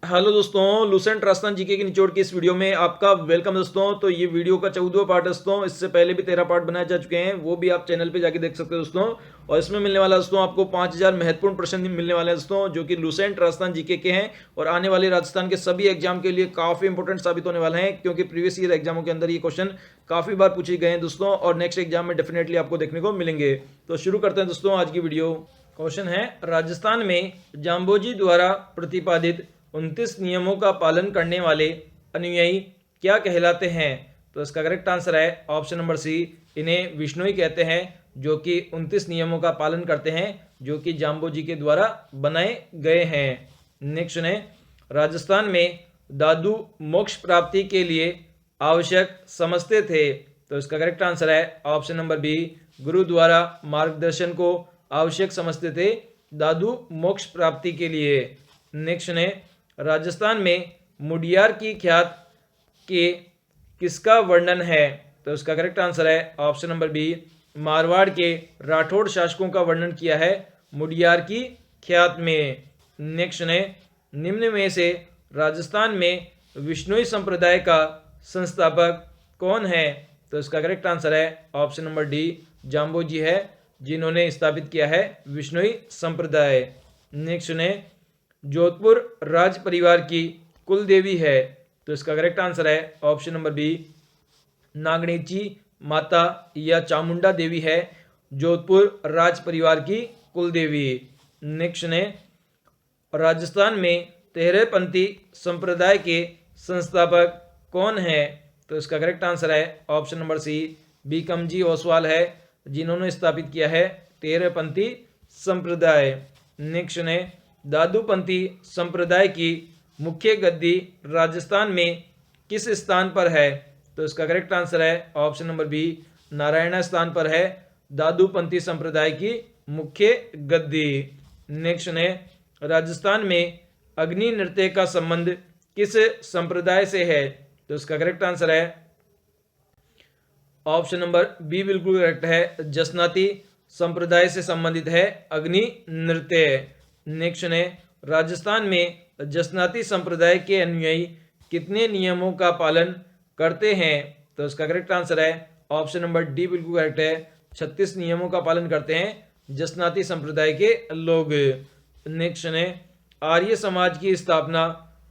Hello दोस्तों, Lucent Rajasthan GK की निचोड़ की इस वीडियो में आपका वेलकम दोस्तों। तो ये वीडियो का 14वां पार्ट दोस्तों, इससे पहले भी 13 पार्ट बनाए जा चुके हैं, वो भी आप चैनल पे जाके देख सकते हो दोस्तों। और इसमें मिलने वाला दोस्तों आपको 5000 महत्वपूर्ण प्रश्न मिलने वाले हैं दोस्तों, जो कि लूसेंट राजस्थान जीके के हैं और आने वाले राजस्थान के सभी एग्जाम के लिए काफी इंपॉर्टेंट साबित होने वाले हैं, क्योंकि प्रीवियस ईयर एग्जामों के अंदर ये क्वेश्चन काफी बार पूछे गए हैं दोस्तों, और नेक्स्ट एग्जाम में डेफिनेटली आपको देखने को मिलेंगे। तो शुरू करते हैं दोस्तों आज की वीडियो। क्वेश्चन है, राजस्थान में जाम्बोजी द्वारा प्रतिपादित 29 नियमों का पालन करने वाले अनुयायी क्या कहलाते हैं? तो इसका करेक्ट आंसर है ऑप्शन नंबर सी, इन्हें विष्णुई कहते हैं, जो कि 29 नियमों का पालन करते हैं, जो कि जाम्बोजी के द्वारा बनाए गए हैं। नेक्स्ट है, राजस्थान में दादू मोक्ष प्राप्ति के लिए आवश्यक समझते थे। तो इसका करेक्ट आंसर है ऑप्शन नंबर बी, गुरु द्वारा मार्गदर्शन को आवश्यक समझते थे दादू मोक्ष प्राप्ति के लिए। नेक्स्ट है, राजस्थान में मुडियार की ख्यात के किसका वर्णन है? तो इसका करेक्ट आंसर है ऑप्शन नंबर बी, मारवाड़ के राठौड़ शासकों का वर्णन किया है मुडियार की ख्यात में। नेक्स्ट है, निम्न में से राजस्थान में विष्णुई संप्रदाय का संस्थापक कौन है? तो इसका करेक्ट आंसर है ऑप्शन नंबर डी, जाम्बोजी है, जिन्होंने स्थापित किया है विष्णुई संप्रदाय। नेक्स्ट है, जोधपुर राज परिवार की कुल देवी है। तो इसका करेक्ट आंसर है ऑप्शन नंबर बी, नागणेची माता या चामुंडा देवी है जोधपुर राज परिवार की कुल देवी। नेक्स्ट है, राजस्थान में तेरहपंथी संप्रदाय के संस्थापक कौन है? तो इसका करेक्ट आंसर है ऑप्शन नंबर सी, बीकमजी ओसवाल है, जिन्होंने स्थापित किया है तेरहपंथी संप्रदाय। नेक्स्ट है, दादूपंथी संप्रदाय की मुख्य गद्दी राजस्थान में किस स्थान पर है? तो इसका करेक्ट आंसर है ऑप्शन नंबर बी, नारायण स्थान पर है दादूपंथी संप्रदाय की मुख्य गद्दी। नेक्स्ट है, राजस्थान में अग्नि नृत्य का संबंध किस संप्रदाय से है? तो इसका करेक्ट आंसर है ऑप्शन नंबर बी बिल्कुल करेक्ट है, जसनाती संप्रदाय से संबंधित है अग्नि नृत्य। नेक्स्ट है, राजस्थान में जसनाती संप्रदाय के अनुयायी कितने नियमों का पालन करते हैं? तो इसका करेक्ट आंसर है ऑप्शन नंबर डी बिल्कुल करेक्ट है, 36 नियमों का पालन करते हैं जसनाती संप्रदाय के लोग। नेक्स्ट है, आर्य समाज की स्थापना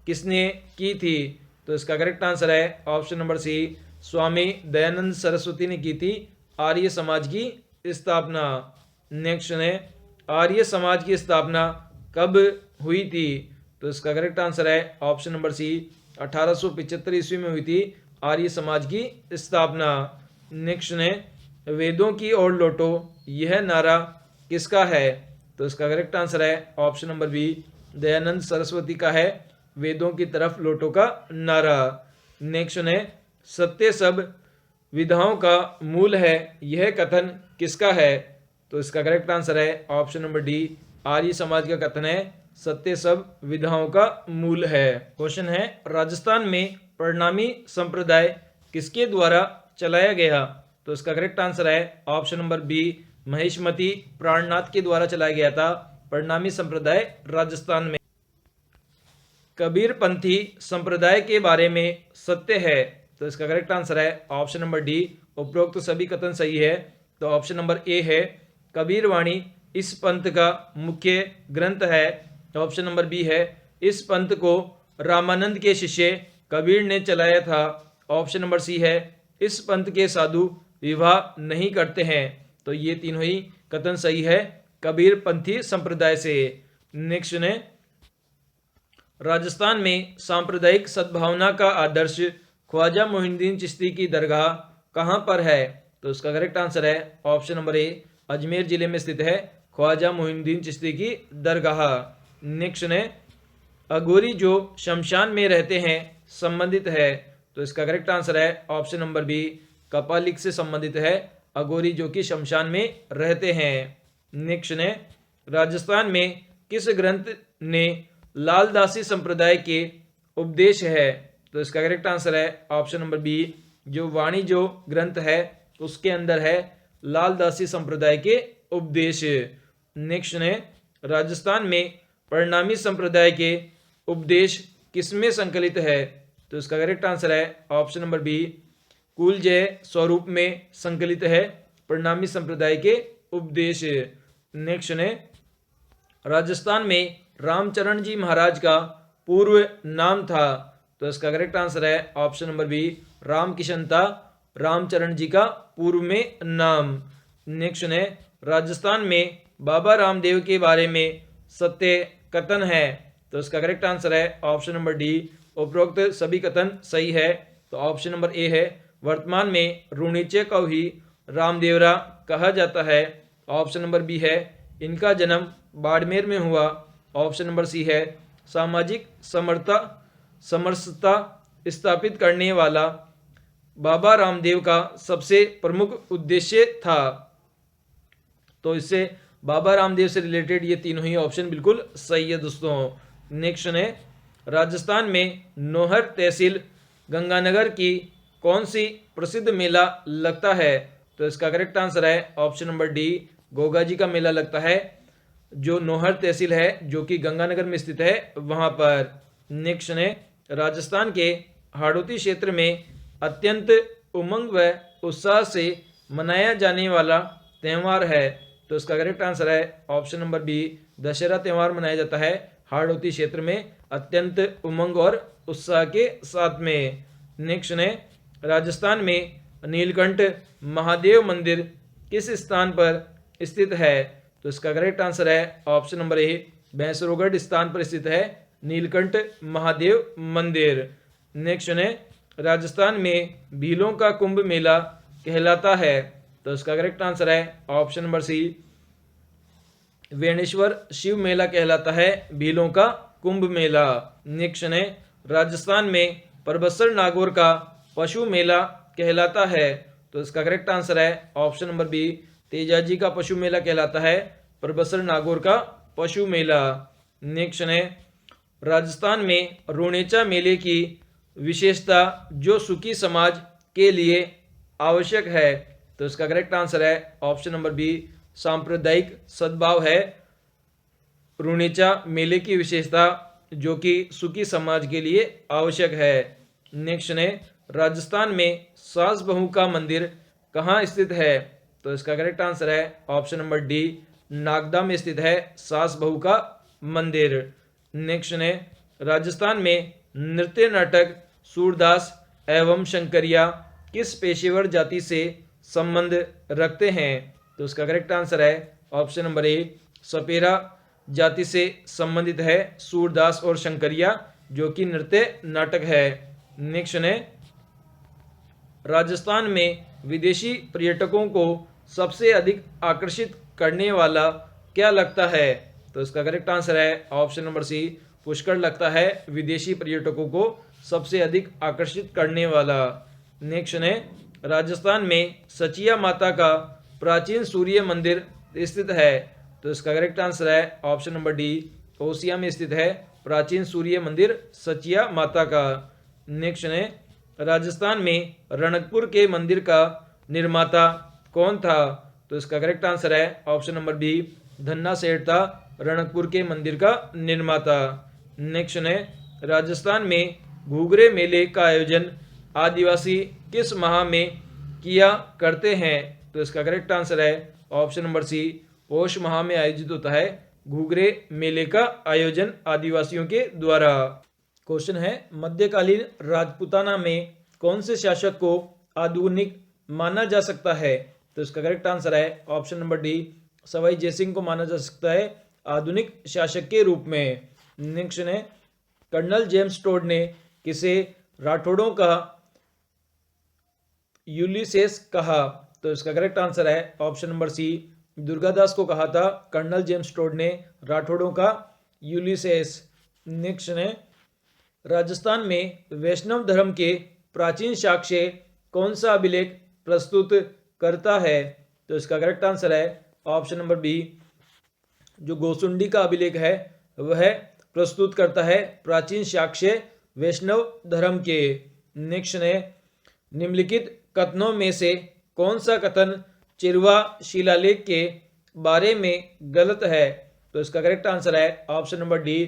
किसने की थी? तो इसका करेक्ट आंसर है ऑप्शन नंबर सी, स्वामी दयानंद सरस्वती ने की थी आर्य समाज की स्थापना। नेक्स्ट है, आर्य समाज की स्थापना कब हुई थी? तो इसका करेक्ट आंसर है ऑप्शन नंबर सी, 1875 ईस्वी में हुई थी आर्य समाज की स्थापना। नेक्स्ट है, वेदों की ओर लौटो यह नारा किसका है? तो इसका करेक्ट आंसर है option number B, Dayanand Saraswati का है, वेदों की तरफ लौटो का नारा। नेक्स्ट है, सत्य सब विधाओं का मूल है यह कथन किसका है? तो इसका करेक्ट आंसर है option number D, Arya Samaj का कथन है सत्य सब विधाओं का मूल है। क्वेश्चन है, राजस्थान में परिणामी संप्रदाय किसके द्वारा चलाया गया? तो इसका करेक्ट आंसर है ऑप्शन नंबर बी, महेशमती प्राणनाथ के द्वारा चलाया गया था परिणामी संप्रदाय राजस्थान में। कबीरपंथी संप्रदाय के बारे में सत्य है। तो इसका करेक्ट आंसर है ऑप्शन नंबर डी, उपरोक्त तो सभी कथन सही है। तो ऑप्शन नंबर ए है, कबीर वाणी इस पंथ का मुख्य ग्रंथ है। ऑप्शन नंबर बी है, इस पंथ को रामानंद के शिष्य कबीर ने चलाया था। ऑप्शन नंबर सी है, इस पंथ के साधु विवाह नहीं करते हैं। तो ये तीनों ही कथन सही है कबीर पंथी संप्रदाय से। नेक्स्ट ने, राजस्थान में सांप्रदायिक सद्भावना का आदर्श ख्वाजा मोहिउद्दीन चिश्ती की दरगाह कहाँ पर है? तो इसका करेक्ट आंसर है ऑप्शन नंबर ए, अजमेर जिले में स्थित है ख्वाजा मोहिउद्दीन चिश्ती की दरगाह। नेक्स्ट ने, अघोरी जो शमशान में रहते हैं संबंधित है। तो इसका करेक्ट आंसर है ऑप्शन नंबर बी, कपालिक से संबंधित है अघोरी जो कि शमशान में रहते हैं। नेक्स्ट ने, राजस्थान में किस ग्रंथ ने लालदासी संप्रदाय के उपदेश है? तो इसका करेक्ट आंसर है ऑप्शन नंबर बी, जो वाणी जो ग्रंथ है उसके अंदर है लालदासी संप्रदाय के उपदेश। नेक्स्ट ने, राजस्थान में परिणामी संप्रदाय के उपदेश किसमें संकलित है? तो इसका करेक्ट आंसर है ऑप्शन नंबर बी, कुलजय स्वरूप में संकलित है, परिणामी संप्रदाय के उपदेश। नेक्स्ट है, राजस्थान में रामचरण जी महाराज का पूर्व नाम था। तो इसका करेक्ट आंसर है ऑप्शन नंबर बी, रामकिशन था रामचरण जी का पूर्व में नाम। नेक्स्ट है, राजस्थान में बाबा रामदेव के बारे में सत्य कथन है। तो इसका करेक्ट आंसर है ऑप्शन नंबर डी, उपरोक्त सभी कथन सही है। तो ऑप्शन नंबर ए है, वर्तमान में रुणिचे को ही रामदेवरा कहा जाता है। ऑप्शन नंबर बी है, इनका जन्म बाड़मेर में हुआ। ऑप्शन नंबर सी है, सामाजिक समरसता स्थापित करने वाला बाबा रामदेव का सबसे प्रमुख उद्देश्य था। तो इससे बाबा रामदेव से रिलेटेड ये तीनों ही ऑप्शन बिल्कुल सही है दोस्तों। नेक्स्ट है, राजस्थान में नौहर तहसील गंगानगर की कौन सी प्रसिद्ध मेला लगता है? तो इसका करेक्ट आंसर है option number D, Goga ji का मेला लगता है, जो नौहर तहसील है जो कि गंगानगर में स्थित है वहां पर। नेक्स्ट है, राजस्थान के हाड़ौती क्षेत्र में अत्यंत उमंग व उत्साह से मनाया जाने वाला त्यौहार है। तो इसका करेक्ट आंसर है ऑप्शन नंबर बी, दशहरा त्यौहार मनाया जाता है हाड़ौती क्षेत्र में अत्यंत उमंग और उत्साह के साथ में। नेक्स्ट है, राजस्थान में नीलकंठ महादेव मंदिर किस स्थान पर स्थित है? तो इसका करेक्ट आंसर है ऑप्शन नंबर ए, भैंसरोगढ़ स्थान पर स्थित है नीलकंठ महादेव मंदिर। नेक्स्ट है, राजस्थान में भीलों का कुंभ मेला कहलाता है। तो इसका करेक्ट आंसर है ऑप्शन नंबर सी, वेणेश्वर शिव मेला कहलाता है भीलों का कुंभ मेला। नेक्स्ट है, राजस्थान में परबसर नागौर का पशु मेला कहलाता है। तो इसका करेक्ट आंसर है ऑप्शन नंबर बी, तेजाजी का पशु मेला कहलाता है परबसर नागौर का पशु मेला। नेक्स्ट है, राजस्थान में रुणेचा मेले की विशेषता जो सुखी समाज के लिए आवश्यक है। तो इसका करेक्ट आंसर है ऑप्शन नंबर बी, सांप्रदायिक सद्भाव है रुणेचा मेले की विशेषता जो कि सुखी समाज के लिए आवश्यक है। नेक्स्ट है, राजस्थान में सास बहू का मंदिर कहाँ स्थित है? तो इसका करेक्ट आंसर है ऑप्शन नंबर डी, नागदा में स्थित है सास बहू का मंदिर। नेक्स्ट है, राजस्थान में नृत्य नाटक सूरदास एवं शंकरिया किस पेशेवर जाति से संबंध रखते हैं? तो इसका करेक्ट आंसर है ऑप्शन नंबर ए, सपेरा जाति से संबंधित है सूरदास और शंकरिया जो कि नृत्य नाटक है। नेक्स्ट है, राजस्थान में विदेशी पर्यटकों को सबसे अधिक आकर्षित करने वाला क्या लगता है? तो इसका करेक्ट आंसर है ऑप्शन नंबर सी, पुष्कर लगता है विदेशी पर्यटकों को सबसे अधिक आकर्षित करने वाला। नेक्स्ट है, राजस्थान में सचिया माता का प्राचीन सूर्य मंदिर स्थित है। तो इसका करेक्ट आंसर है ऑप्शन नंबर डी, ओसिया में स्थित है प्राचीन सूर्य मंदिर सचिया माता का। नेक्स्ट है, राजस्थान में रणकपुर के मंदिर का निर्माता कौन था? तो इसका करेक्ट आंसर है ऑप्शन नंबर बी, धन्ना सेठ था रणकपुर के मंदिर का निर्माता। नेक्स्ट है, राजस्थान में घूघरे मेले का आयोजन आदिवासी किस माह में किया करते हैं? तो इसका करेक्ट आंसर है ऑप्शन नंबर सी, पौष माह में आयोजित होता है घूघरे मेले का आयोजन आदिवासियों के द्वारा। क्वेश्चन है, मध्यकालीन राजपूताना में कौन से शासक को आधुनिक माना जा सकता है? तो इसका करेक्ट आंसर है option number D, Sawai Jai Singh को माना जा सकता है आधुनिक शासक के रूप में। नेक्स्ट है, कर्नल जेम्स टोड ने किसे राठौड़ों का यूलिसेस कहा? तो इसका करेक्ट आंसर है ऑप्शन नंबर सी, दुर्गादास को कहा था कर्नल जेम्स टोड ने राठौड़ों का यूलिसेस। नेक्स्ट है, राजस्थान में वैष्णव धर्म के प्राचीन साक्ष्य कौन सा अभिलेख प्रस्तुत करता है? तो इसका करेक्ट आंसर है ऑप्शन नंबर बी, जो गोसुंडी का अभिलेख है वह प्रस्तुत करता है प्राचीन साक्ष्य वैष्णव धर्म के। नेक्स्ट है, निम्नलिखित कथनों में से कौन सा कथन चिरवा शिलालेख के बारे में गलत है? तो इसका करेक्ट आंसर है ऑप्शन नंबर डी,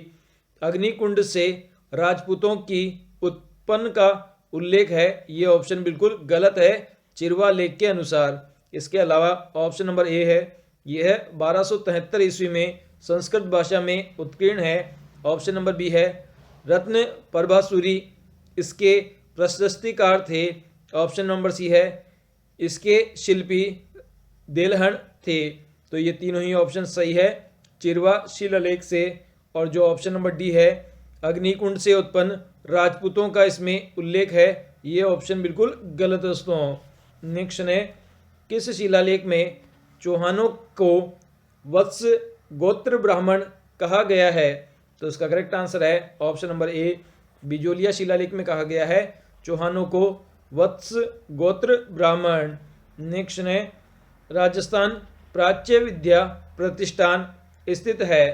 अग्निकुंड से राजपूतों की उत्पन्न का उल्लेख है, ये ऑप्शन बिल्कुल गलत है चिरवा लेख के अनुसार। इसके अलावा ऑप्शन नंबर ए है, यह 1273 ईस्वी में संस्कृत भाषा में उत्कीर्ण है। ऑप्शन नंबर बी है, रत्न प्रभासूरी इसके प्रशस्तिकार थे। ऑप्शन नंबर सी है, इसके शिल्पी देलहन थे। तो ये तीनों ही ऑप्शन सही है चिरवा शिलालेख से। और जो ऑप्शन नंबर डी है, अग्निकुंड से उत्पन्न राजपूतों का इसमें उल्लेख है, ये ऑप्शन बिल्कुल गलत दोस्तों। नेक्स्ट है, किस शिलालेख में चौहानों को वत्स गोत्र ब्राह्मण कहा गया है? तो इसका करेक्ट आंसर है ऑप्शन नंबर ए, बिजोलिया शिलालेख में कहा गया है चौहानों को वत्स गोत्र ब्राह्मण। नेक्स्ट है, राजस्थान प्राच्य विद्या प्रतिष्ठान स्थित है?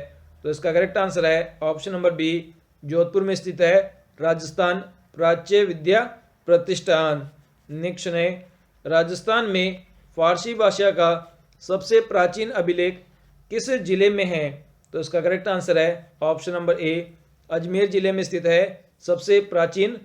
तो इसका करेक्ट आंसर है ऑप्शन नंबर बी, जोधपुर में स्थित है राजस्थान प्राच्य विद्या प्रतिष्ठान। नेक्स्ट है, राजस्थान में फारसी भाषा का सबसे प्राचीन अभिलेख किस जिले में है? तो इसका करेक्ट आंसर है ऑप्शन नंबर ए, अजमेर जिले में स्थित है सबसे प्राचीन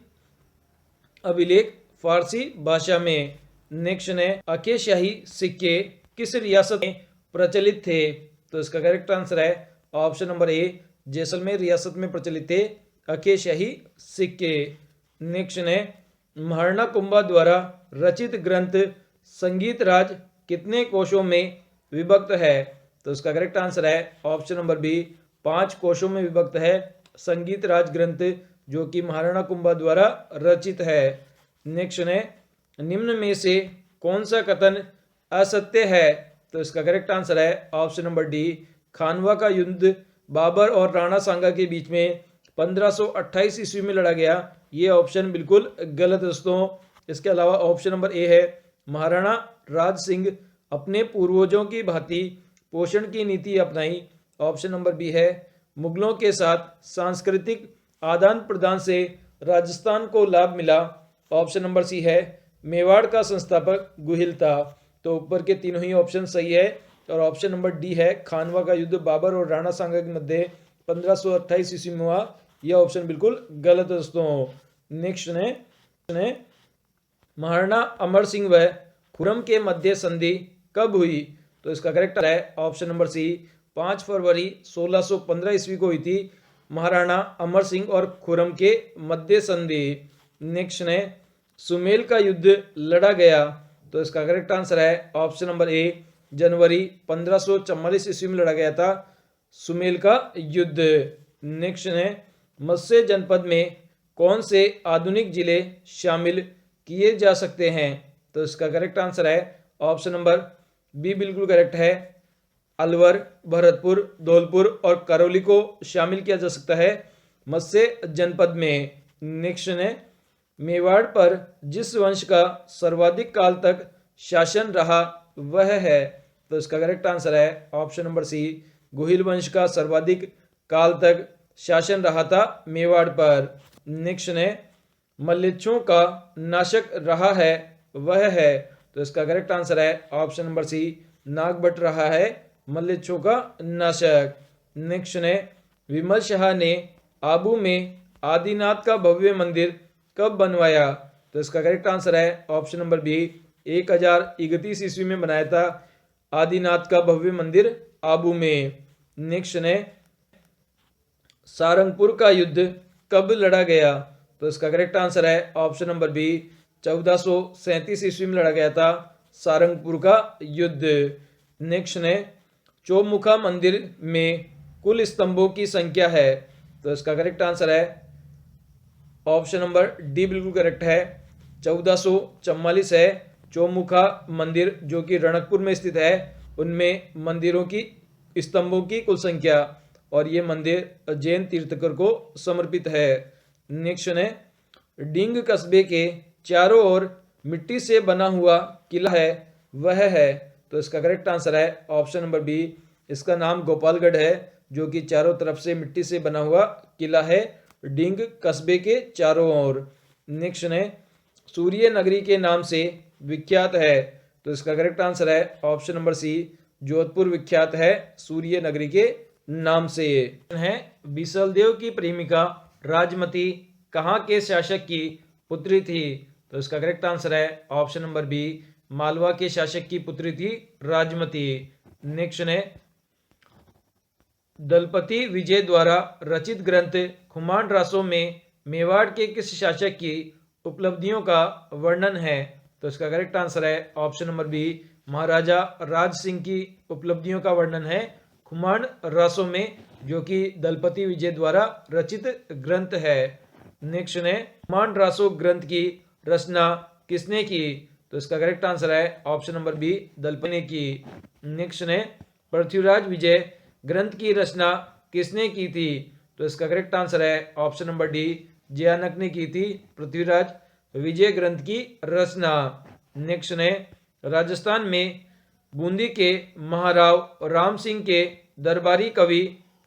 अभिलेख फारसी भाषा में। नेक्स्ट है, अकेशाही सिक्के किस रियासत में प्रचलित थे? तो इसका करेक्ट आंसर है ऑप्शन नंबर ए, जैसलमेर रियासत में प्रचलित थे अकेशाही सिक्के। नेक्स्ट है, महाराणा कुंभा द्वारा रचित ग्रंथ संगीत राज कितने कोशों में विभक्त है? तो इसका करेक्ट आंसर है ऑप्शन नंबर बी, 5 कोशों में विभक्त है संगीत राज ग्रंथ, जो कि महाराणा कुंभा द्वारा रचित है। नेक्स्ट है, निम्न में से कौन सा कथन असत्य है? तो इसका करेक्ट आंसर है ऑप्शन नंबर डी, खानवा का युद्ध बाबर और राणा सांगा के बीच में 1528 ईस्वी में लड़ा गया, ये ऑप्शन बिल्कुल गलत दोस्तों। इसके अलावा ऑप्शन नंबर ए है, महाराणा राज सिंह अपने पूर्वजों की भांति पोषण की नीति अपनाई। ऑप्शन नंबर बी है, मुगलों के साथ सांस्कृतिक आदान प्रदान से राजस्थान को लाभ मिला। ऑप्शन नंबर सी है, मेवाड़ का संस्थापक गुहिल था। तो ऊपर के तीनों ही ऑप्शन सही है और ऑप्शन नंबर डी है, खानवा का युद्ध बाबर और राणा सांगा के मध्य 1528 ईस्वी में हुआ, यह ऑप्शन बिल्कुल गलत है दोस्तों। नेक्स्ट है, महाराणा अमर सिंह व खुर्रम के मध्य संधि कब हुई? तो इसका करेक्ट है ऑप्शन नंबर सी, 5 फरवरी 1615 ईस्वी को हुई थी महाराणा अमर सिंह और खुर्रम के मध्य संधि। नेक्स्ट है, सुमेल का युद्ध लड़ा गया? तो इसका करेक्ट आंसर है ऑप्शन नंबर ए, जनवरी 1544 ईस्वी में लड़ा गया था सुमेल का युद्ध। नेक्स्ट है, मत्स्य जनपद में कौन से आधुनिक जिले शामिल किए जा सकते हैं? तो इसका करेक्ट आंसर है ऑप्शन नंबर बी, बिल्कुल करेक्ट है, अलवर, भरतपुर, धौलपुर और करौली को शामिल किया जा सकता है मत्स्य जनपद में। नेक्स्ट है, मेवाड़ पर जिस वंश का सर्वाधिक काल तक शासन रहा वह है? तो इसका करेक्ट आंसर है ऑप्शन नंबर सी, गुहिल वंश का सर्वाधिक काल तक शासन रहा था मेवाड़ पर। नेक्स्ट है, मल्लेच्छों का नाशक रहा है वह है? तो इसका करेक्ट आंसर है ऑप्शन नंबर सी, नागभट्ट रहा है मल्लेच्छों का नाशक। नेक्स्ट है, विमल शाह ने आबू में आदिनाथ का भव्य मंदिर कब बनवाया? तो इसका करेक्ट आंसर है ऑप्शन नंबर बी, 1031 ईस्वी में बनाया था आदिनाथ का भव्य मंदिर आबू में। नेक्स्ट है, सारंगपुर का युद्ध कब लड़ा गया? तो इसका करेक्ट आंसर है ऑप्शन नंबर बी, 1437 ईस्वी में लड़ा गया था सारंगपुर का युद्ध। नेक्स्ट है, चौमुखा मंदिर में कुल स्तंभों की संख्या है? तो इसका करेक्ट आंसर है ऑप्शन नंबर डी, बिल्कुल करेक्ट है, 1444 है चौमुखा मंदिर जो कि रणकपुर में स्थित है, उनमें मंदिरों की स्तंभों की कुल संख्या, और ये मंदिर जैन तीर्थकर को समर्पित है। नेक्स्ट है, डिंग कस्बे के चारों ओर मिट्टी से बना हुआ किला है वह है? तो इसका करेक्ट आंसर है ऑप्शन नंबर बी, इसका नाम गोपालगढ़ है जो कि चारों तरफ से मिट्टी से बना हुआ किला है डिंग कस्बे के चारों ओर। नेक्स्ट है, सूर्य नगरी के नाम से विख्यात है? तो इसका करेक्ट आंसर है ऑप्शन नंबर सी, जोधपुर विख्यात है सूर्य नगरी के नाम से। है, बिसलदेव की प्रेमिका राजमती कहाँ के शासक की पुत्री थी? तो इसका करेक्ट आंसर है ऑप्शन नंबर बी, मालवा के शासक की पुत्री थी राजमती। नेक्स्ट है, दलपति विजय द्वारा रचित ग्रंथ खुमान रासो में मेवाड़ के किस शासक की उपलब्धियों का वर्णन है? तो इसका करेक्ट आंसर है ऑप्शन नंबर बी, महाराजा राज सिंह की उपलब्धियों का वर्णन है खुमान रासो में, जो कि दलपति विजय द्वारा रचित ग्रंथ है। नेक्स्ट है, खुमान रासो ग्रंथ की रचना किसने की? तो इसका करेक्ट आंसर है ऑप्शन नंबर बी, दलपति ने की। नेक्स्ट है, पृथ्वीराज विजय ग्रंथ की रचना किसने की थी? तो इसका करेक्ट आंसर है ऑप्शन नंबर डी, जयानक ने की थी पृथ्वीराज विजय ग्रंथ की रचना। नेक्स्ट है, राजस्थान में बूंदी के महाराव राम सिंह के दरबारी कवि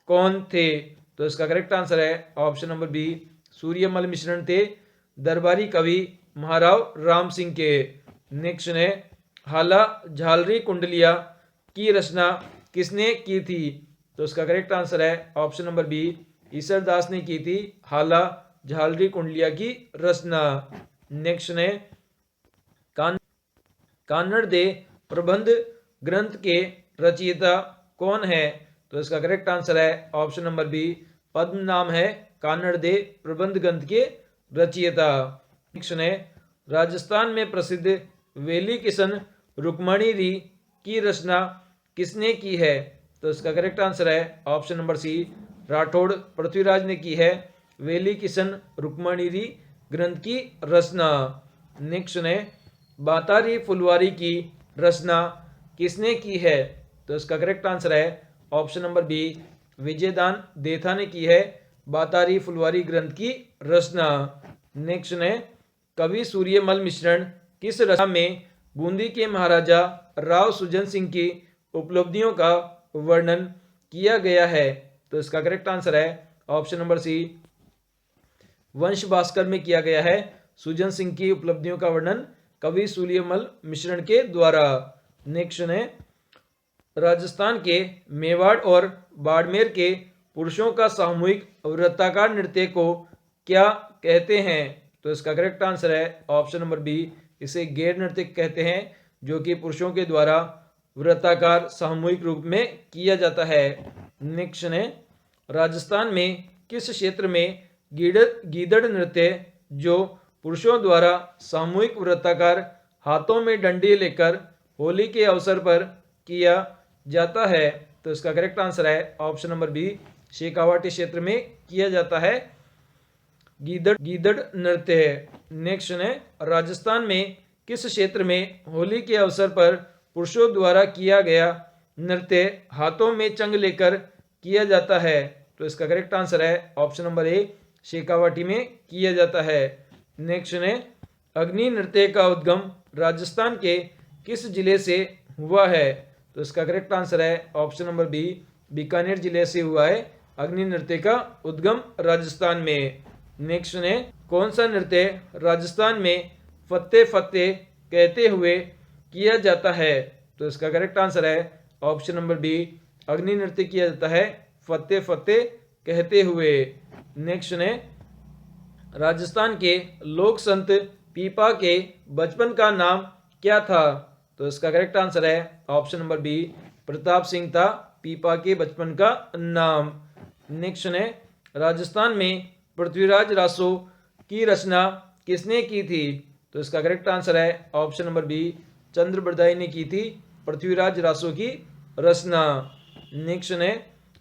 कौन थे? तो इसका करेक्ट आंसर है ऑप्शन नंबर बी, सूर्यमल मिश्रण थे दरबारी कवि महाराव राम सिंह के। नेक्स्ट है, हाला झालरी कुंडलिया की रचना किसने की थी? तो इसका करेक्ट आंसर है ऑप्शन नंबर बी, ईसरदास ने की थी हाला झालरी कुंडलिया की रचना। नेक्स्ट है, कान्नड़ दे प्रबंध ग्रंथ के रचयिता कौन है? तो इसका करेक्ट आंसर है ऑप्शन नंबर बी, पद्म नाम है कान्नड़ दे प्रबंध ग्रंथ के रचयिता। नेक्स्ट है, राजस्थान में प्रसिद्ध वेली किशन रुक्मणी री की रचना किसने की है? तो इसका करेक्ट आंसर है option number C, Rathore Prithviraj ने की है वेली किशन रुक्मणी री ग्रंथ की रचना। नेक्स्ट है, बातारी फुलवारी की रचना किसने की है? तो इसका करेक्ट आंसर है option number B, Vijaydan Detha ने की है बातारी फुलवारी ग्रंथ की रचना। नेक्स्ट है, कवि सूर्यमल मिश्रण किस रचना में बूंदी के महाराजा राव सुजन सिंह की उपलब्धियों का वर्णन किया गया है? तो इसका करेक्ट आंसर है ऑप्शन नंबर सी, वंश भास्कर में किया गया है सुजन सिंह की उपलब्धियों का वर्णन कवि सूर्यमल मिश्रण के द्वारा। नेक्स्ट है, राजस्थान के मेवाड़ और बाड़मेर के पुरुषों का सामूहिक वृत्ताकार नृत्य को क्या कहते हैं? तो इसका करेक्ट आंसर है ऑप्शन नंबर बी, इसे गैर नृत्य कहते हैं, जो कि पुरुषों के द्वारा वृत्ताकार सामूहिक रूप में किया जाता है। नेक्स्ट है, राजस्थान में किस क्षेत्र में गीदड़ नृत्य जो पुरुषों द्वारा सामूहिक वृत्ताकार हाथों में डंडी लेकर होली के अवसर पर किया जाता है? तो इसका करेक्ट आंसर है ऑप्शन नंबर बी, शेखावाटी क्षेत्र में किया जाता है गीदड़ नृत्य। नेक्स्ट है, राजस्थान में किस क्षेत्र में होली के अवसर पर पुरुषों द्वारा किया गया नृत्य हाथों में चंग लेकर किया जाता है? तो इसका करेक्ट आंसर है ऑप्शन नंबर ए, शेखावाटी में किया जाता है। नेक्स्ट है, अग्नि नृत्य का उद्गम राजस्थान के किस जिले से हुआ है? तो इसका करेक्ट आंसर है ऑप्शन नंबर बी, बीकानेर जिले से हुआ है अग्नि नृत्य का उद्गम राजस्थान में। नेक्स्ट है, कौन सा नृत्य राजस्थान में फत्ते फत्ते कहते हुए किया जाता है? तो इसका करेक्ट आंसर है ऑप्शन नंबर बी, अग्नि नृत्य किया जाता है फत्ते फत्ते कहते हुए। नेक्स्ट है, राजस्थान के लोक संत पीपा के बचपन का नाम क्या था? तो इसका करेक्ट आंसर है option number B, Pratap Singh था पीपा के बचपन का नाम। नेक्स्ट है, राजस्थान में पृथ्वीराज रासो की रचना किसने की थी? तो इसका करेक्ट आंसर है ऑप्शन नंबर बी, चंद्र बरदाई ने की थी पृथ्वीराज रासो की रचना। नेक्स्ट है,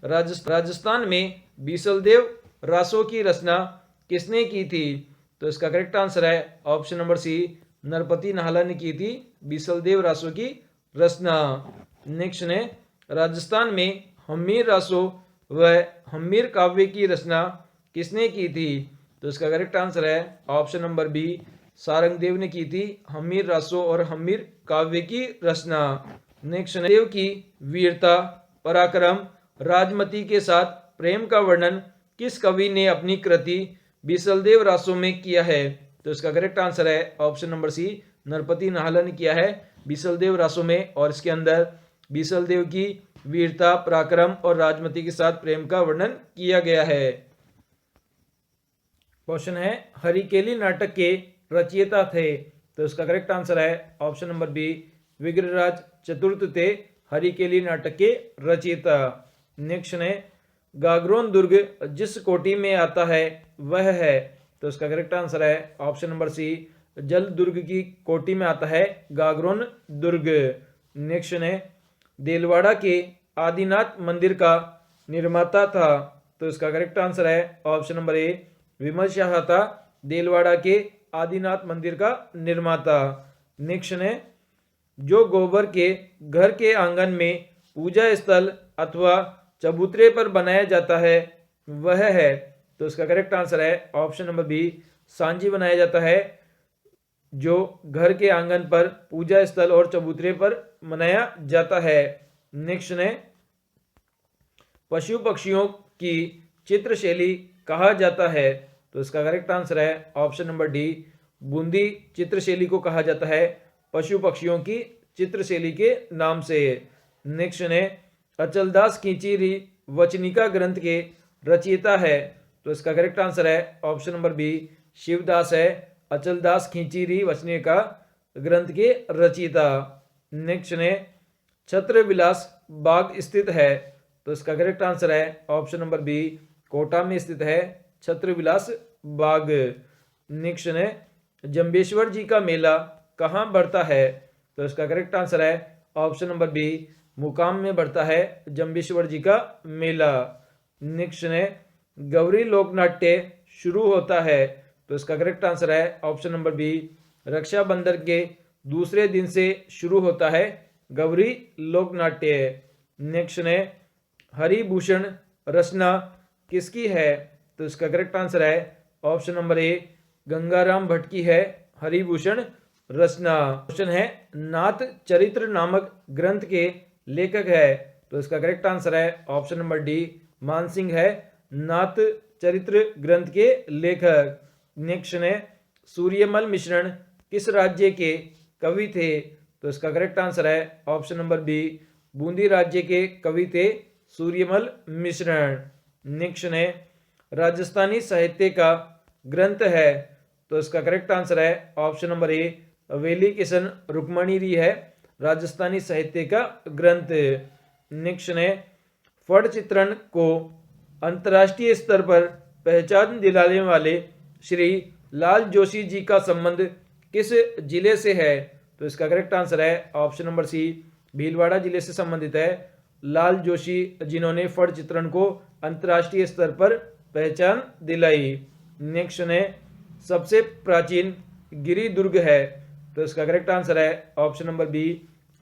राजस्थान में बीसलदेव रासो की रचना किसने की थी? तो इसका करेक्ट आंसर है ऑप्शन नंबर सी, नरपति नाहला ने की थी बीसलदेव रासो की रचना। नेक्स्ट है, राजस्थान में हम्मीर रासो व हम्मीर काव्य की रचना किसने की थी? तो इसका करेक्ट आंसर है ऑप्शन नंबर बी, सारंगदेव ने की थी हम्मीर रासो और हम्मीर काव्य की रचना। नेक्स्ट, देव की वीरता, पराक्रम, राजमती के साथ प्रेम का वर्णन किस कवि ने अपनी कृति बीसलदेव रासो में किया है? तो इसका करेक्ट आंसर है ऑप्शन नंबर सी, नरपति नाहला ने किया है बीसलदेव रासो में, और इसके अंदर बीसलदेव की वीरता, पराक्रम और राजमती के साथ प्रेम का वर्णन किया गया है। क्वेश्चन है हरिकेली नाटक के रचयिता थे, तो इसका करेक्ट आंसर है ऑप्शन नंबर बी विग्रहराज चतुर्थ थे हरिकेली नाटक के रचयिता। नेक्स्ट है गागरोन दुर्ग जिस कोटि में आता है वह है, तो इसका करेक्ट आंसर है ऑप्शन नंबर सी जल दुर्ग की कोटि में आता है गागरोन दुर्ग। नेक्स्ट है देलवाड़ा के आदिनाथ मंदिर का निर्माता था, तो इसका करेक्ट आंसर है ऑप्शन नंबर ए विमल शाह था देलवाड़ा के आदिनाथ मंदिर का निर्माता। नेक्स्ट है जो गोबर के घर के आंगन में पूजा स्थल अथवा चबूतरे पर बनाया जाता है वह है, तो इसका करेक्ट आंसर है ऑप्शन नंबर बी सांझी बनाया जाता है जो घर के आंगन पर पूजा स्थल और चबूतरे पर बनाया जाता है। नेक्स्ट है पशु पक्षियों की चित्रशैली कहा जाता है, तो इसका करेक्ट आंसर है ऑप्शन नंबर डी बूंदी चित्रशैली को कहा जाता है पशु पक्षियों की चित्रशैली के नाम से। नेक्स्ट है अचलदास खींचीरी वचनिका ग्रंथ के रचयिता है, तो इसका करेक्ट आंसर है ऑप्शन नंबर बी शिवदास है अचलदास खींचीरी वचनिका ग्रंथ के रचयिता। नेक्स्ट है छत्र विलास बाग स्थित है, तो इसका करेक्ट आंसर है ऑप्शन नंबर बी कोटा में स्थित है छत्र विलास बाग। नेक्स्ट है जंबेश्वर जी का मेला कहाँ बढ़ता है, तो इसका करेक्ट आंसर है ऑप्शन नंबर बी मुकाम में बढ़ता है जंबेश्वर जी का मेला। नेक्स्ट है गौरी लोकनाट्य शुरू होता है, तो इसका करेक्ट आंसर है ऑप्शन नंबर बी रक्षाबंधन के दूसरे दिन से शुरू होता है गौरी लोकनाट्य। नेक्स्ट है हरिभूषण रचना किसकी है, तो इसका करेक्ट आंसर है option number A Gangaram Bhatt की है हरिभूषण रचना। क्वेश्चन है नाथ चरित्र नामक ग्रंथ के लेखक है, तो इसका करेक्ट आंसर है ऑप्शन नंबर डी मान सिंह है नाथ चरित्र ग्रंथ के लेखक। नेक्स्ट है सूर्यमल मिश्रण किस राज्य के कवि थे, तो इसका करेक्ट आंसर है ऑप्शन नंबर बी बूंदी राज्य के कवि थे सूर्यमल मिश्रण। नेक्स्ट है राजस्थानी साहित्य का ग्रंथ है, तो इसका करेक्ट आंसर है ऑप्शन नंबर ए वेली किशन रुक्मणी है राजस्थानी साहित्य का ग्रंथ। नेक्स्ट है फट चित्रण को अंतर्राष्ट्रीय स्तर पर पहचान दिलाने वाले श्री लाल जोशी जी का संबंध किस जिले से है, तो इसका करेक्ट आंसर है ऑप्शन नंबर सी भीलवाड़ा जिले से संबंधित है लाल जोशी जिन्होंने फट चित्रण को अंतर्राष्ट्रीय स्तर पर पहचान दिलाई। नेक्स्ट है सबसे प्राचीन गिरी दुर्ग है, तो इसका करेक्ट आंसर है ऑप्शन नंबर बी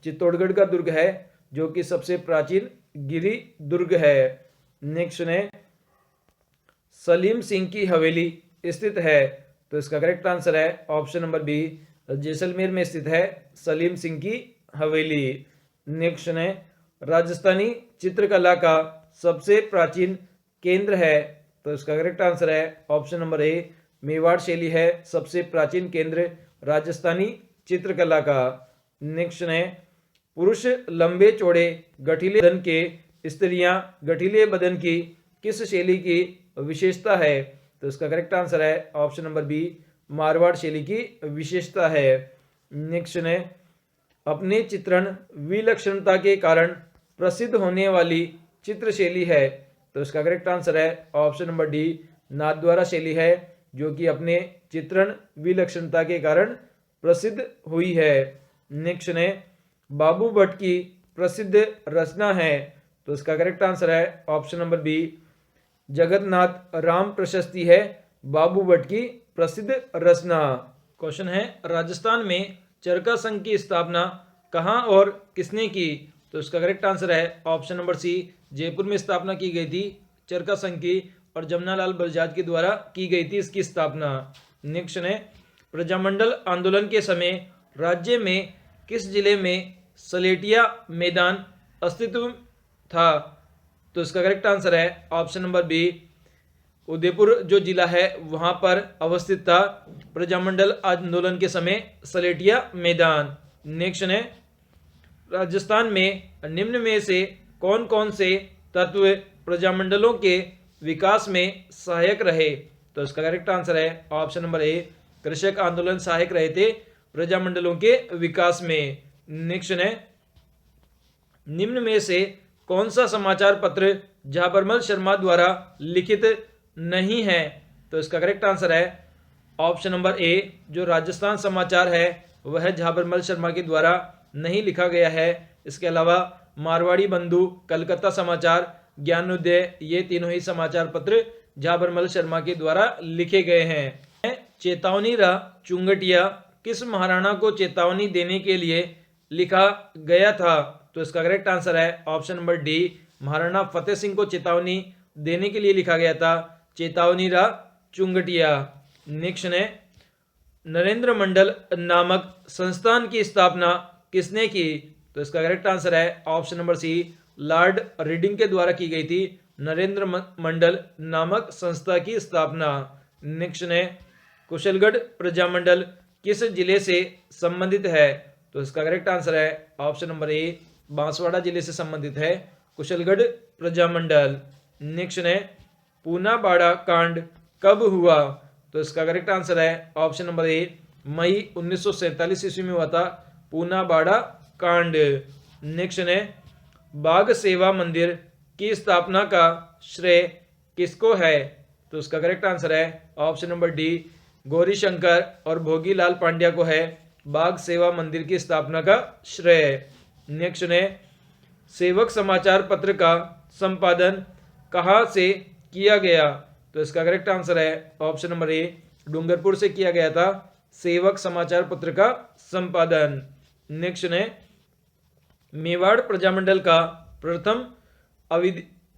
चित्तौड़गढ़ का दुर्ग है जो कि सबसे प्राचीन गिरी दुर्ग है। नेक्स्ट है सलीम सिंह की हवेली स्थित है, तो इसका करेक्ट आंसर है ऑप्शन नंबर बी जैसलमेर में स्थित है सलीम सिंह की हवेली। नेक्स्ट है राजस्थानी चित्रकला का सबसे प्राचीन केंद्र है, तो इसका करेक्ट आंसर है ऑप्शन नंबर ए मेवाड़ शैली है सबसे प्राचीन केंद्र राजस्थानी चित्रकला का। नेक्स्ट है पुरुष लंबे चौड़े गठीले बदन के स्त्रियां गठीले बदन की किस शैली की विशेषता है, तो इसका करेक्ट आंसर है ऑप्शन नंबर बी मारवाड़ शैली की विशेषता है। नेक्स्ट है अपने चित्रण विलक्षणता के कारण प्रसिद्ध होने वाली चित्र शैली है, तो इसका करेक्ट आंसर है ऑप्शन नंबर डी नाथद्वारा शैली है जो कि अपने चित्रण विलक्षणता के कारण प्रसिद्ध हुई है। नेक्स्ट है बाबू भट्ट की प्रसिद्ध रचना है, तो इसका करेक्ट आंसर है option number B Jagannath Ram प्रशस्ति है बाबू भट्ट की प्रसिद्ध रचना। क्वेश्चन है राजस्थान में चरखा संघ की स्थापना कहाँ और किसने की, तो इसका करेक्ट आंसर है ऑप्शन नंबर सी जयपुर में स्थापना की गई थी चरखा संघ की और जमनालाल बजाज के द्वारा की गई थी इसकी स्थापना। नेक्स्ट है प्रजामंडल आंदोलन के समय राज्य में किस जिले में सलेटिया मैदान अस्तित्व था, तो इसका करेक्ट आंसर है ऑप्शन नंबर बी उदयपुर जो जिला है वहां पर अवस्थित था प्रजामंडल आंदोलन के समय सलेटिया मैदान। नेक्स्ट है राजस्थान में निम्न में से कौन कौन से तत्व प्रजामंडलों के विकास में सहायक रहे, तो इसका करेक्ट आंसर है ऑप्शन नंबर ए, कृषक आंदोलन सहायक रहे थे प्रजामंडलों के विकास में। नेक्स्ट है, निम्न में से कौन सा समाचार पत्र झाबरमल शर्मा द्वारा लिखित नहीं है? तो इसका करेक्ट आंसर है ऑप्शन नंबर ए, जो राजस्थान समाचार है वह झाबरमल शर्मा के द्वारा नहीं लिखा गया है। इसके अलावा मारवाड़ी बंधु, कलकत्ता समाचार, ज्ञानोदय, ये तीनों ही समाचार पत्र झाबरमल शर्मा के द्वारा लिखे गए हैं। चेतावनी रा चुंगटिया किस महाराणा को चेतावनी देने के लिए लिखा गया था? तो इसका करेक्ट आंसर है option number D, Maharana Fateh Singh को चेतावनी देने के लिए लिखा गया था चेतावनी रा चुंगटिया। नेक्स्ट है, नरेंद्र मंडल नामक संस्थान की स्थापना किसने की? तो इसका करेक्ट आंसर है option number C, Lord Reading के द्वारा की गई थी नरेंद्र मंडल नामक संस्था की स्थापना। नेक्स्ट है, कुशलगढ़ प्रजामंडल किस जिले से संबंधित है? तो इसका करेक्ट आंसर है ऑप्शन नंबर ए, बांसवाड़ा जिले से संबंधित है कुशलगढ़ प्रजामंडल। नेक्स्ट है, पूना बाड़ा कांड कब हुआ? तो इसका करेक्ट आंसर है ऑप्शन नंबर ए, मई 1947 ईस्वी में हुआ था पूना बाड़ा कांड। नेक्स्ट है, बाघ सेवा मंदिर की स्थापना का श्रेय किसको है? तो उसका करेक्ट आंसर है ऑप्शन नंबर डी, गौरीशंकर और भोगीलाल पांड्या को है बाघ सेवा मंदिर की स्थापना का श्रेय। नेक्स्ट है, सेवक समाचार पत्र का संपादन कहाँ से किया गया? तो इसका करेक्ट आंसर है ऑप्शन नंबर ए, डूंगरपुर से किया गया था सेवक समाचार पत्र का संपादन। नेक्स्ट है, मेवाड़ प्रजामंडल का प्रथम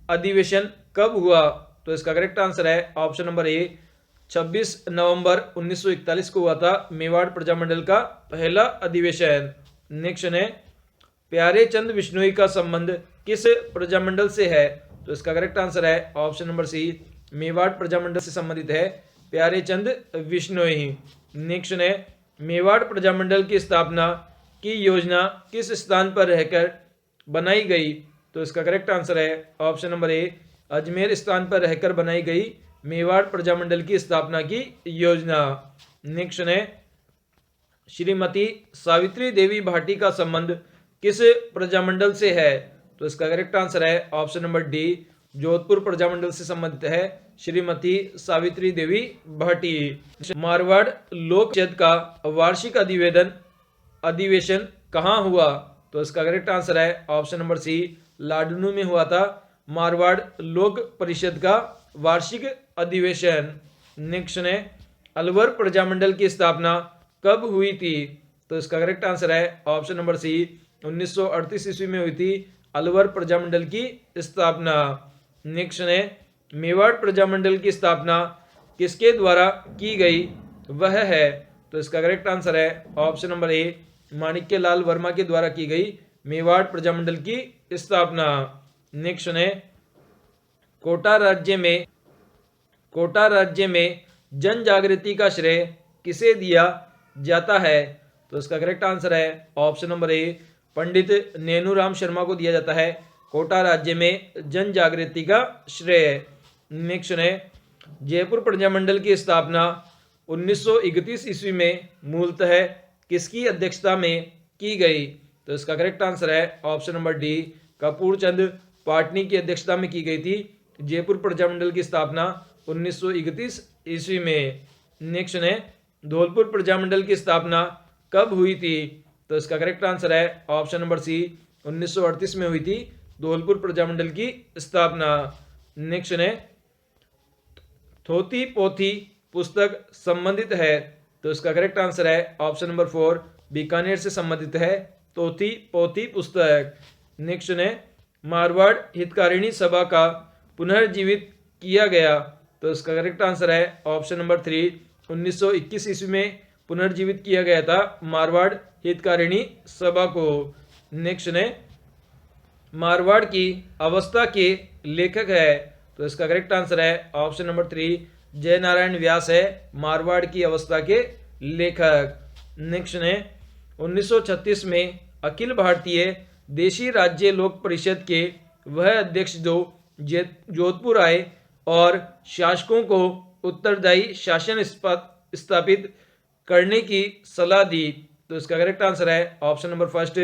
अधिवेशन कब हुआ? तो इसका करेक्ट आंसर है ऑप्शन नंबर ए, 26 नवंबर 1941 को हुआ था मेवाड़ प्रजामंडल का पहला अधिवेशन। नेक्स्ट है, प्यारे चंद बिश्नोई का संबंध किस प्रजामंडल से है? तो इसका करेक्ट आंसर है option number C, Mewar Prajamandal से संबंधित है प्यारे चंद बिश्नोई। नेक्स्ट है, मेवाड़ प्रजामंडल की स्थापना की योजना किस स्थान पर रहकर बनाई गई? तो इसका करेक्ट आंसर है ऑप्शन नंबर ए, अजमेर स्थान पर रहकर बनाई गई मेवाड़ प्रजामंडल की स्थापना की योजना। नेक्स्ट है, श्रीमती सावित्री देवी भाटी का संबंध किस प्रजामंडल से है? तो इसका करेक्ट आंसर है option number D, Jodhpur Prajamandal से संबंधित है श्रीमती सावित्री देवी भाटी। मारवाड़ लोक परिषद का वार्षिक अधिवेशन कहाँ हुआ? तो इसका करेक्ट आंसर है ऑप्शन नंबर सी, लाडनू में हुआ था मारवाड़ लोक परिषद का वार्षिक अधिवेशन। नेक्स्ट है, अलवर प्रजामंडल की स्थापना कब हुई थी? तो इसका करेक्ट आंसर है ऑप्शन नंबर सी, 1938 ईस्वी में हुई थी अलवर प्रजामंडल की स्थापना। नेक्स्ट है, मेवाड़ प्रजामंडल की स्थापना किसके द्वारा की गई वह है? तो इसका करेक्ट आंसर है ऑप्शन नंबर ए, माणिक्य लाल वर्मा के द्वारा की गई मेवाड़ प्रजामंडल की स्थापना। नेक्स्ट है, कोटा राज्य में जन जागृति का श्रेय किसे दिया जाता है? तो इसका करेक्ट आंसर है ऑप्शन नंबर ए, पंडित नेनूराम शर्मा को दिया जाता है कोटा राज्य में जन जागृति का श्रेय। नेक्स्ट है, जयपुर प्रजामंडल की स्थापना 1931 ईस्वी में मूलतः किसकी अध्यक्षता में की गई? तो इसका करेक्ट आंसर है ऑप्शन नंबर डी, कपूर चंद पाटनी की अध्यक्षता में की गई थी जयपुर प्रजामंडल की स्थापना 1931 ईस्वी में। नेक्स्ट है, धौलपुर प्रजामंडल की स्थापना कब हुई थी? तो इसका करेक्ट आंसर है ऑप्शन नंबर सी, 1938 में हुई थी धौलपुर प्रजामंडल की स्थापना। नेक्स्ट है, थोथी पोथी पुस्तक संबंधित है? तो इसका करेक्ट आंसर है ऑप्शन नंबर 4, बीकानेर से संबंधित है थोथी पोथी पुस्तक। नेक्स्ट है, मारवाड़ हितकारिणी सभा का पुनर्जीवित किया गया? तो इसका करेक्ट आंसर है ऑप्शन नंबर 3, 1921 ईस्वी में पुनर्जीवित किया गया था मारवाड़ हितकारिणी सभा को। नेक्स्ट है, मारवाड़ की अवस्था के लेखक है? तो इसका करेक्ट आंसर है ऑप्शन नंबर 3, जय नारायण व्यास है मारवाड़ की अवस्था के लेखक। नेक्स्ट है, 1936 में अखिल भारतीय देशी राज्य लोक परिषद के वह अध्यक्ष जो जोधपुर आए और शासकों को उत्तरदायी शासन स्थापित करने की सलाह दी? तो इसका करेक्ट आंसर है option number first,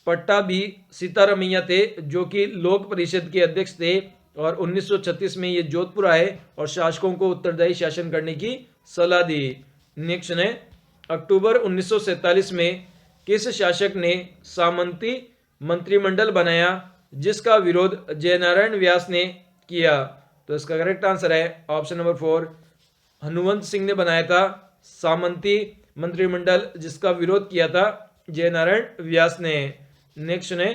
Pattabhi Sitaramayya थे, जो कि लोक परिषद के अध्यक्ष थे और 1936 में ये जोधपुर आए और शासकों को उत्तरदायी शासन करने की सलाह दी। नेक्स्ट है, अक्टूबर 1947 में किस शासक ने सामंती मंत्रिमंडल बनाया जिसका विरोध जयनारायण व्यास ने किया? तो इसका करेक्ट आंसर है ऑप्शन नंबर 4, हनुमंत सिंह ने बनाया था सामंती मंत्रिमंडल, जिसका विरोध किया था जयनारायण व्यास ने। नेक्स्ट है,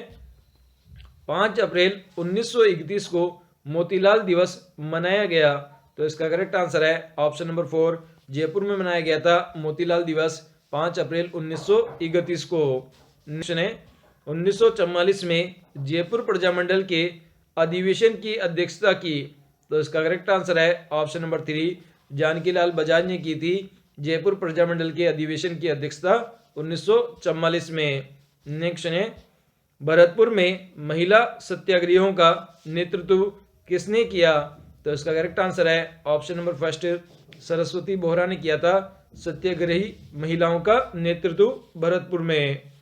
5 अप्रैल 1931 को मोतीलाल दिवस मनाया गया। तो इसका करेक्ट आंसर है ऑप्शन नंबर 4, जयपुर में मनाया गया था मोतीलाल दिवस 5 अप्रैल 1931 को। नेक्स्ट है, 1944 में जयपुर प्रजामंडल के अधिवेशन की अध्यक्षता की। तो इसका करेक्ट आंसर है ऑप्शन नंबर 3, जानकीलाल बजाज ने की थी जयपुर प्रजामंडल के अधिवेशन की अध्यक्षता 1944 में। नेक्स्ट है, भरतपुर में महिला सत्याग्रहियों का नेतृत्व किसने किया? तो इसका करेक्ट आंसर है option number first, Saraswati Bohra ने किया था सत्याग्रही महिलाओं का नेतृत्व भरतपुर में।